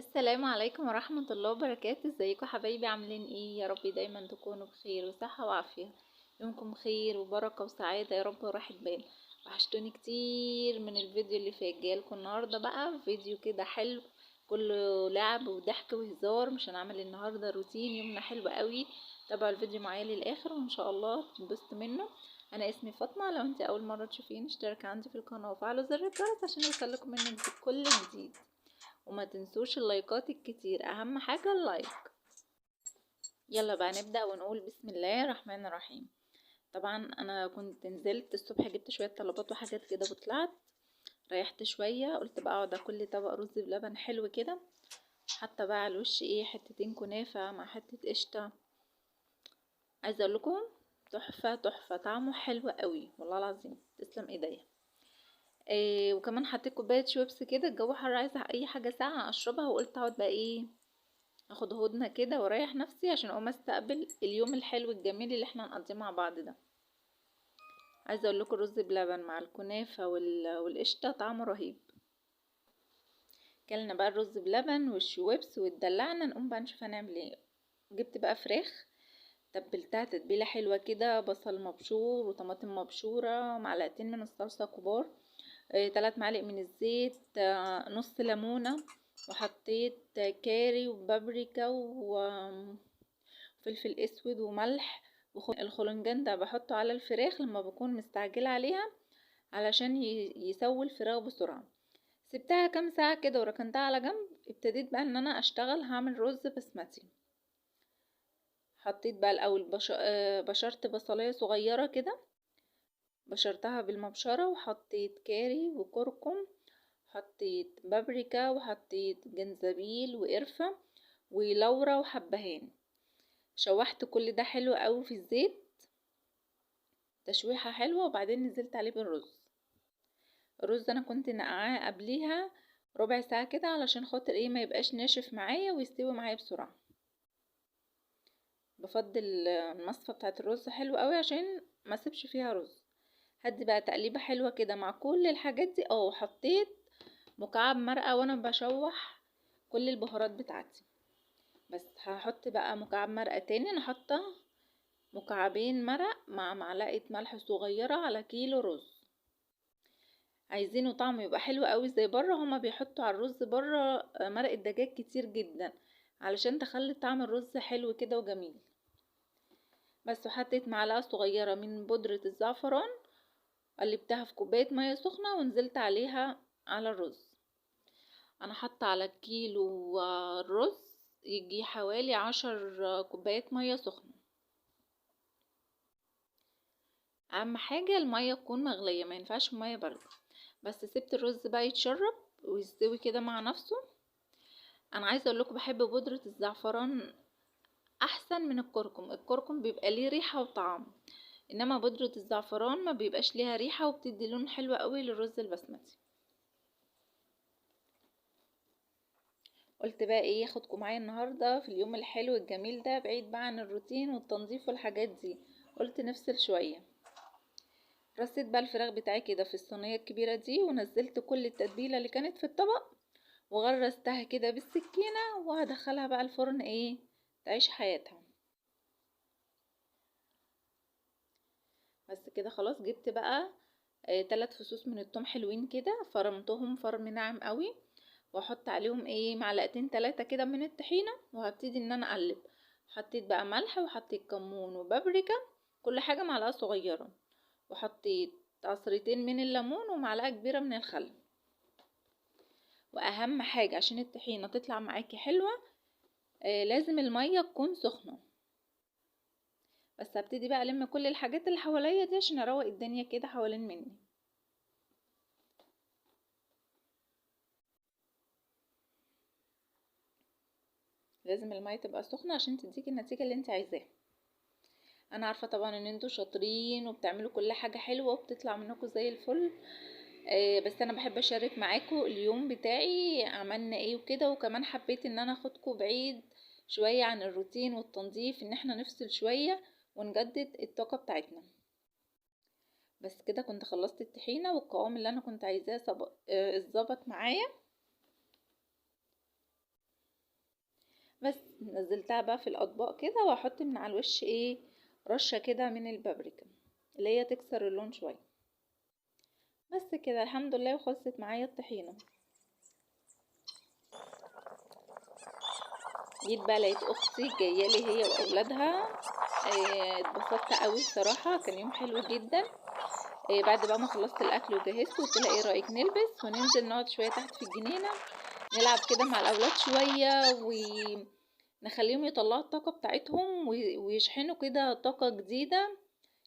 السلام عليكم ورحمة الله وبركاته. ازيكم حبايبي؟ عاملين ايه؟ يا رب دايما تكونوا بخير وصحة وعافية. يومكم خير وبركة وسعادة يا رب وراحة بال. وحشتوني كتير من الفيديو اللي فات. جايلكم النهاردة بقى فيديو كده حلو، كله لعب وضحك وهزار. مش هنعمل النهاردة روتين، يومنا حلو قوي. تابعوا الفيديو معايا للاخر وان شاء الله تنبسطوا منه. انا اسمي فاطمة. لو انت اول مرة تشوفيني اشتركي عندي في القناة وفعلوا زر الجرس عشان يوصلكم مني كل جديد. وما تنسوش اللايكات الكتير، اهم حاجة اللايك. يلا بقى نبدأ ونقول بسم الله الرحمن الرحيم. طبعا انا كنت نزلت الصبح جبت شوية طلبات وحاجات كده وطلعت ريحت شوية، قلت بقى اقعد اكل لي طبق رز بلبن حلو كده. حتى بقى على الوش ايه حتتين كنافة مع حتة قشطة. عايزة اقول لكم تحفة تحفة، طعمه حلو قوي والله العظيم، تسلم ايديا. إيه وكمان حطيت كوباية شويبس كده، الجو حر عايزة اي حاجة ساقعة اشربها، وقلت اقعد بقى ايه اخد هدنة كده واريح نفسي عشان اقوم استقبل اليوم الحلو الجميل اللي احنا هنقضيه مع بعض ده. عايزه اقول لكم الرز بلبن مع الكنافه والقشطه طعمه رهيب. كلنا بقى الرز بلبن والشويبس واتدلعنا، نقوم بقى نشوف هنعمل ايه. جبت بقى فراخ تبلتها تتبيله حلوه كده، بصل مبشور وطماطم مبشوره، معلقتين من الصلصه كبار، 3 معالق من الزيت، نص ليمونه، وحطيت كاري وبابريكا فلفل اسود وملح. الخلنجان ده بحطه على الفراخ لما بكون مستعجله عليها علشان يسوي الفراخ بسرعه. سبتها كام ساعه كده وركنتها على جنب. ابتديت بقى ان انا اشتغل هعمل رز بسمتي. حطيت بقى الاول بشرت بصلايه صغيره كده، بشرتها بالمبشره، وحطيت كاري وكركم، حطيت بابريكا وحطيت جنزبيل وقرفه ولورا وحبهان. شوحت كل ده حلو قوي في الزيت تشويحة حلوة، وبعدين نزلت عليه بالرز. الرز انا كنت نقعاه قبليها ربع ساعة كده علشان خاطر ايه ما يبقاش ناشف معايا ويستوي معايا بسرعة. بفضل المصفى بتاعت الرز حلو قوي عشان ما اسيبش فيها رز. هدي بقى تقليبة حلوة كده مع كل الحاجات دي. حطيت مكعب مرقة وانا بشوح كل البهارات بتاعتي. بس هحط بقى مكعب مرقة تاني، انا حاطه مكعبين مرق مع معلقة ملح صغيرة على كيلو رز. عايزينه طعمه يبقى حلو قوي زي بره، هما بيحطوا على الرز بره مرق الدجاج كتير جدا علشان تخلي طعم الرز حلو كده وجميل. بس حطيت معلقة صغيرة من بودرة الزعفران، قلبتها في كوباية مية سخنة ونزلت عليها على الرز. انا حاطه على الكيلو الرز يجي حوالي 10 كوبايات مية سخنة. اهم حاجة المية تكون مغلية، ما ينفعش مية باردة. بس سبت الرز بقى يتشرب ويستوي كده مع نفسه. انا عايزه اقول لكم بحب بودره الزعفران احسن من الكركم. الكركم بيبقى ليه ريحه وطعم، انما بودره الزعفران ما بيبقاش ليها ريحه وبتدي لون حلو قوي للرز البسمتي. قلت بقى ايه ياخدكم معايا النهارده في اليوم الحلو الجميل ده، بعيد بقى عن الروتين والتنظيف والحاجات دي. قلت نفصل شويه. رصيت بقى الفراخ بتاعي كده في الصينيه الكبيره دي، ونزلت كل التتبيله اللي كانت في الطبق وغرستها كده بالسكينه، وهدخلها بقى الفرن ايه تعيش حياتها. بس كده خلاص. جبت بقى 3 فصوص من الثوم حلوين كده، فرمتهم فرم ناعم قوي، واحط عليهم ايه معلقتين 3 كده من الطحينه، وهبتدي ان انا اقلب. حطيت بقى ملح وحطيت كمون وبابريكا، كل حاجه معلقه صغيره، وحطيت عصرتين من الليمون ومعلقه كبيره من الخل. واهم حاجه عشان الطحينه تطلع معاكي حلوه لازم الميه تكون سخنه. بس هبتدي بقى الم كل الحاجات اللي حواليا دي عشان اروق الدنيا كده حوالين مني. لازم المية تبقى سخنة عشان تديكي النتيجة اللي انت عايزاها. انا عارفة طبعا ان انتوا شاطرين وبتعملوا كل حاجة حلوة وبتطلع منكم زي الفل. بس انا بحب اشارك معاكم اليوم بتاعي عملنا ايه وكده، وكمان حبيت ان انا اخدكم بعيد شوية عن الروتين والتنظيف، ان احنا نفصل شوية ونجدد الطاقة بتاعتنا. بس كده كنت خلصت الطحينة، والقوام اللي انا كنت عايزاه اتظبط معايا. نزلتها بقى في الاطباق كده، واحط من على الوش ايه رشة كده من البابريكا اللي هي تكسر اللون شوية. بس كده الحمد لله، وخلصت معايا الطحينة. جيت بقى لقيت اختي جايه لي هي واولادها. اتبسطت قوي بصراحه، كان يوم حلو جدا. بعد بقى ما خلصت الاكل وجهزت، قلت لها ايه رايك نلبس وننزل نقعد شويه تحت في الجنينه، نلعب كده مع الاولاد شويه ونخليهم يطلعوا الطاقه بتاعتهم ويشحنوا كده طاقه جديده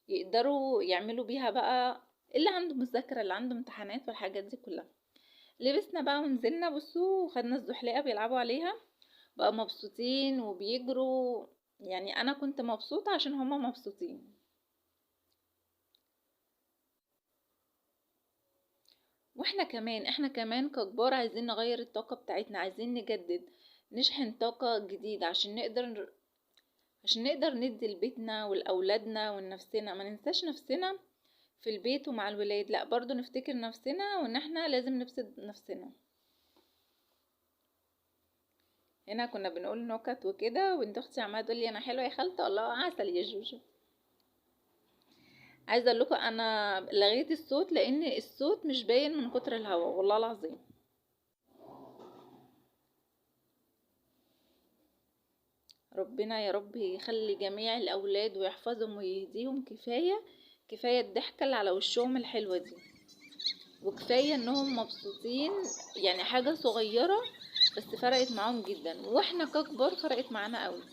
يقدروا يعملوا بيها بقى، اللي عنده مذاكره اللي عنده امتحانات والحاجات دي كلها. لبسنا بقى ونزلنا، بصوا وخدنا الزحليقه بيلعبوا عليها، بقى مبسوطين وبيجروا. يعني انا كنت مبسوطة عشان هما مبسوطين. احنا كمان ككبار عايزين نغير الطاقة بتاعتنا، عايزين نجدد، نشحن طاقة جديدة عشان نقدر ندي لبيتنا ولأولادنا ولنفسنا. ما ننساش نفسنا في البيت ومع الولاد، لا برضو نفتكر نفسنا وان احنا لازم نبسط نفسنا. هنا كنا بنقول نكت وكده، وانت اختي عماله تقول لي انا حلوه يا خالته، الله عسل يا جوجو. عايزه اقول لكم انا لغيت الصوت لان الصوت مش باين من كتر الهواء والله العظيم. ربنا يا رب يخلي جميع الاولاد ويحفظهم ويهديهم. كفايه الضحكه اللي على وشهم الحلوه دي، وكفايه انهم مبسوطين. يعني حاجه صغيره بس فرقت معاهم جدا، واحنا ككبار فرقت معانا قوي.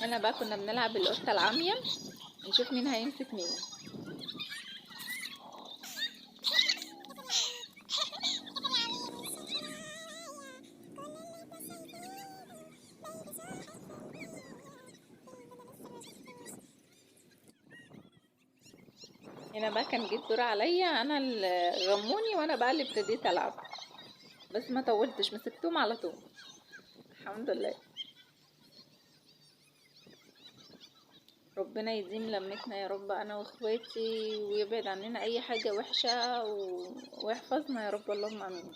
هنا بقى كنا بنلعب القطه العاميه، نشوف مين هيمسك مين. هنا بقى كان جه الدور عليا انا الغموني، وانا بقى اللي ابتديت العب، بس ما طولتش مسكتهم على طول الحمد لله. ربنا يديم لمتنا يا رب انا واخواتي، ويبعد عننا اي حاجة وحشة ويحفظنا يا رب، اللهم امين.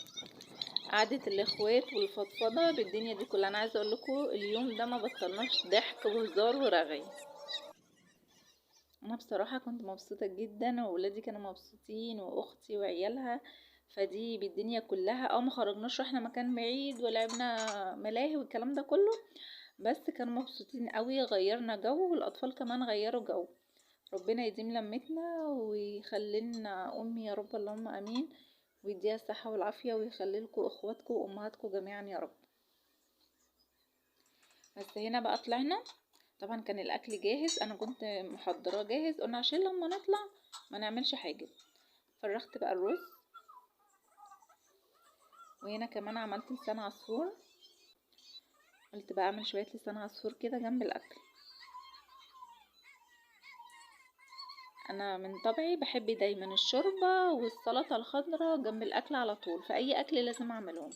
قعدة الاخوات والفضفضة بالدنيا دي كلها. انا عايزة اقول لكم اليوم ده ما بطلناش ضحك وهزار ورغي. انا بصراحة كنت مبسوطة جدا، وولادي كانوا مبسوطين واختي وعيالها. فدي بالدنيا كلها. ما خرجناش رحنا مكان بعيد ولعبنا ملاهي والكلام ده كله، بس كانوا مبسوطين قوي، غيرنا جو والاطفال كمان غيروا جو. ربنا يديم لمتنا ويخلينا امي يا رب، اللهم امين، ويديها الصحة والعافية، ويخلي لكم اخواتكم وامهاتكم جميعا يا رب. بس هنا بقى طلعنا، طبعا كان الاكل جاهز، انا كنت محضراه جاهز، قلنا عشان لما نطلع ما نعملش حاجة. فرغت بقى الرز، وهنا كمان عملت لسان عصفور. قلت بقى اعمل شوية لسان عصفور كده جنب الاكل. انا من طبعي بحب دايما الشوربة والسلطة الخضراء جنب الاكل على طول، في اي اكل لازم اعملهم.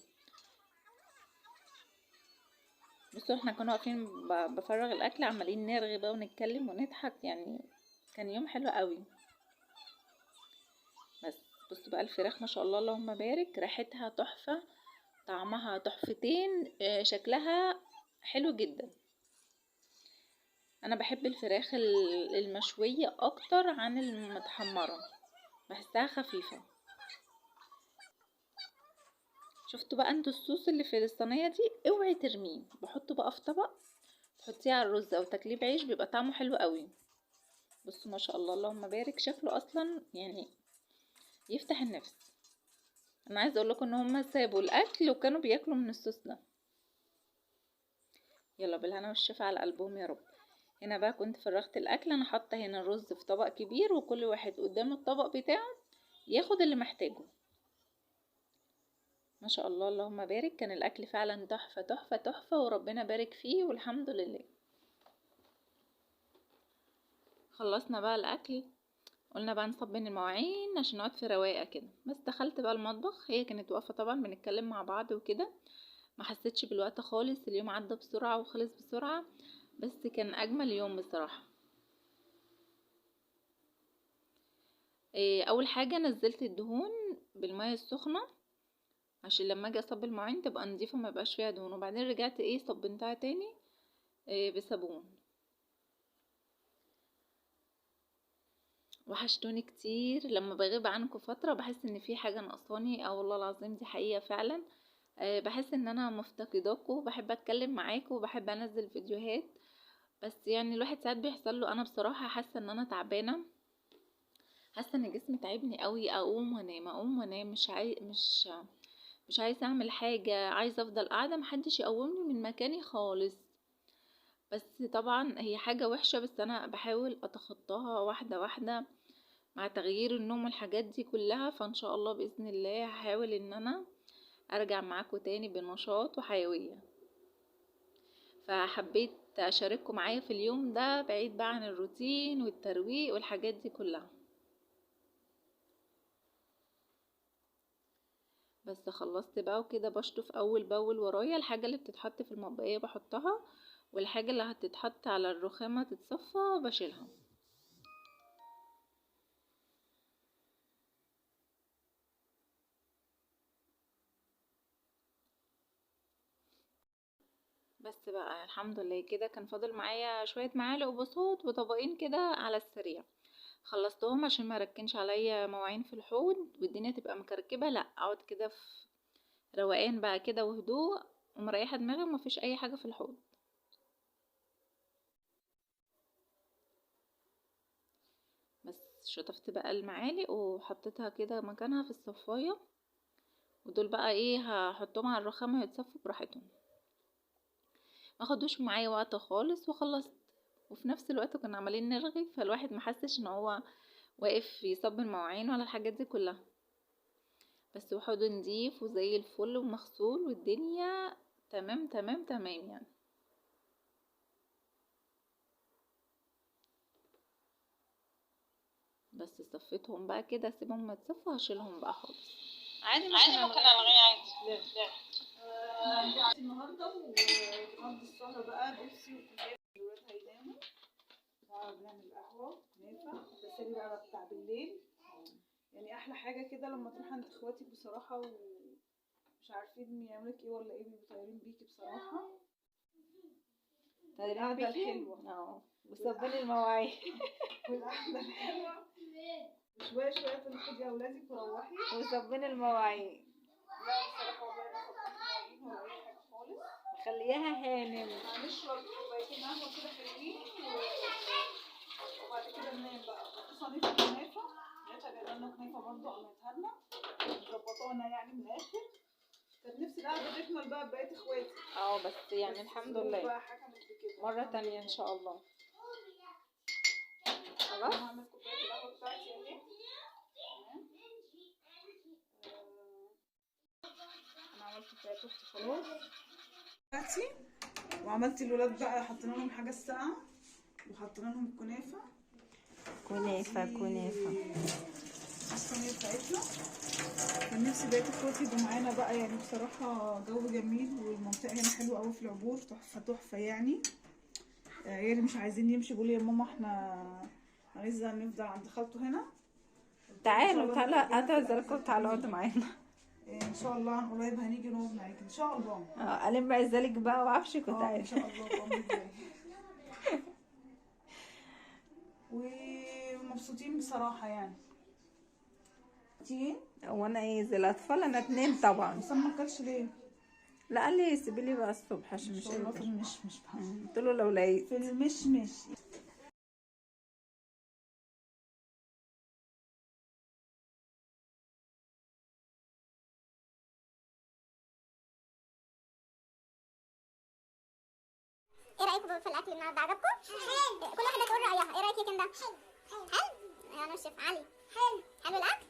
بصوا احنا كنا واقفين بفرغ الاكل، عمالين نرغي بقى ونتكلم ونضحك، يعني كان يوم حلو قوي. بس بصوا بقى الفراخ ما شاء الله اللهم بارك، ريحتها تحفة، طعمها تحفتين، شكلها حلو جدا. انا بحب الفراخ المشوية اكتر عن المتحمرة، بحسها خفيفة. شفتوا بقى انتوا الصوص اللي في الصينية دي اوعي ترميه، بحطه بقى في طبق تحطيه على الرز او تكليب عيش، بيبقى طعمه حلو قوي. بصوا ما شاء الله اللهم بارك، شكله اصلا يعني يفتح النفس. انا عايزه اقول لكم ان هم سابوا الاكل وكانوا بياكلوا من الصوص ده. يلا بالهنا والشفا على قلبهم يا رب. هنا بقى كنت فرغت الاكل، انا حاطه هنا الرز في طبق كبير، وكل واحد قدام الطبق بتاعه ياخد اللي محتاجه. ما شاء الله اللهم بارك، كان الاكل فعلا تحفه تحفه تحفه، وربنا بارك فيه والحمد لله. خلصنا بقى الاكل، قلنا بقى نصب بين المواعين عشان نقعد في رواقه كده. بس دخلت بقى المطبخ، هي كانت واقفه طبعا بنتكلم مع بعض وكده، ما حسيتش بالوقت خالص، اليوم عدى بسرعه وخلص بسرعه، بس كان اجمل يوم بصراحه. اول حاجه نزلت الدهون بالميه السخنه، عشان لما اجي اصب المواعين تبقى نضيفه ما يبقاش فيها دهون. وبعدين رجعت صبنتها تاني بصابون. وحشتوني كتير، لما بغيب عنكم فتره بحس ان في حاجه ناقصاني، والله العظيم دي حقيقه فعلا. بحس ان انا مفتقداكم، بحب اتكلم معاكم وبحب انزل فيديوهات، بس يعني الواحد ساعات بيحصل له. انا بصراحه حاسه ان انا تعبانه، حاسه ان جسمي تعبني قوي. اقوم وانام اقوم وانام، مش عايزه اعمل حاجه، عايزه افضل قاعده محدش يقومني من مكاني خالص. بس طبعا هي حاجه وحشه، بس انا بحاول اتخطاها واحده واحده مع تغيير النوم والحاجات دي كلها. فان شاء الله باذن الله هحاول ان انا ارجع معاكم تاني بنشاط وحيويه. فحبيت اشارككم معايا في اليوم ده بعيد بقى عن الروتين والترويق والحاجات دي كلها. بس خلصت بقى وكده، بشطف اول باول ورايا الحاجه اللي بتتحط في المطبقيه بحطها، والحاجه اللي هتتحط على الرخامه تتصفى بشيلها. بس بقى الحمد لله كده كان فاضل معايا شويه معالق وبساط وطبقين كده على السريع، خلصتهم عشان ما ركنش عليا مواعين في الحوض والدنيا تبقى مكركبه. لا، اقعد كده في روقان بقى كده وهدوء ومريحه دماغي ومفيش اي حاجه في الحوض. بس شطفت بقى المعالق وحطيتها كده مكانها في الصفايه، ودول بقى هحطهم على الرخامه يتصفوا براحتهم، ما خدوش معايا وقت خالص وخلصت. وفي نفس الوقت كنا عمالين نرغي، فالواحد محسش ان هو واقف يصب المواعين ولا الحاجات دي كلها. بس وحوض نضيف وزي الفل ومغسول والدنيا تمام تمام تمام يعني. بس صفيتهم بقى كده، اسيبهم يتصفوا هشيلهم بقى خالص. عادي ممكن الغي عادي. لا انا عندي النهارده ونقضي السهره بقى. بصي وكليه الولاد هيناموا، بنعمل قهوه نافع تسالي بقى بتاع بالليل. يعني احلى حاجه كده لما تروح عند اخواتك بصراحه ومش عارفين يعملوا لك ايه ولا ايه، بيبقوا طايرين بيكي بصراحه. القعده الحلوه وصبني المواعين والقعده الحلوه شويه شويه تاخدي يا اولادك وروحي وصبني المواعين. لا بصراحه والله ما صبحت مواعين ولا اي حاجه خالص. خليها هانم. هنشرب كوبايتين قهوه كده حلوين وبعد كده ننام بقى. صينيه الكنافه لقيتها جايبه لنا كنافه برضه عملتها لنا مظبطانا يعني من الاخر. كانت نفسي القعده تكمل بقى ببقيه اخواتي. بس يعني الحمد لله بقى حكمت بكده. مرة تانية ان شاء الله. خلاص هعمل كوبايه القهوه بتاعتي اهي. انا عملت كوبايه خلاص بتاعتي، وعملت الولاد بقى حطينا لهم حاجه الساقعه وحطينا لهم الكنافه. كنافة الصينيه بتاعتنا. كان نفسي بقيت اخواتي يبقوا معانا بقى، يعني بصراحه جو جميل والمنطقه هنا حلوه قوي في العبور، تحفه تحفه يعني. يعني مش عايزين يمشي، بيقولوا يا ماما احنا عايزه نفضل عند خالته هنا. تعالوا اتعزلكم تعالوا اقعدوا معانا ان شاء الله عن قريب هنيجي نقعد معاكي ان شاء الله. الم عزالك بقى وعفشك وتعالي ان شاء الله بأمر الله. ومبسوطين بصراحه يعني. تيجي وانا زي الاطفال، انا 2 طبعا. بس ما اكلش ليه؟ لا قال لي سيبي لي بقى الصبح عشان مش قادر. في المشمش بقى. قلت له لو لقيت في المشمش. ايه رايكم في الاكل النهارده؟ عجبكم؟ حلو. كل واحده تقول رايها. ايه رايك يا كندا؟ حلو. يا نشف علي. حلو الاكل؟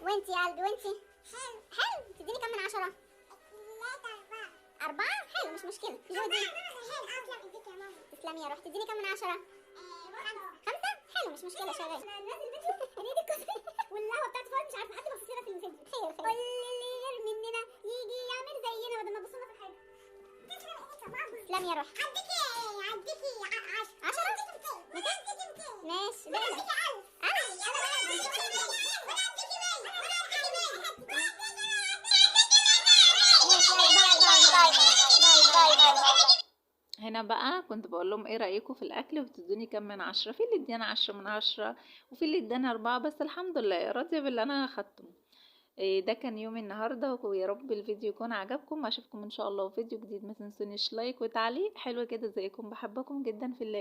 وانتي يا قلبي وانتي؟ حلو. تديني كام من 10؟ 4. حلو مش مشكله. جودي تسلمي يا روح. تديني كام من 10؟ 5. حلو مش مشكله شغال. والقهوه بتاعت فؤاد مش عارفه حد بص لنا في الفيديو. خير كل اللي غير مننا يجي يعمل زينا بدل ما يبص لنا في الحاجه. تسلمي يا روح. عديكي 10 ماشي. هنا بقى كنت بقول لهم ايه رايكم في الاكل وتدوني كام من 10. في اللي اداني 10 من 10 وفي اللي اداني 4، بس الحمد لله راضيه باللي انا اخدته. ده كان يومي النهارده، ويا رب الفيديو يكون عجبكم. اشوفكم ان شاء الله في فيديو جديد. ما تنسونيش لايك وتعليق حلو كده زيكم. بحبكم جدا في الله.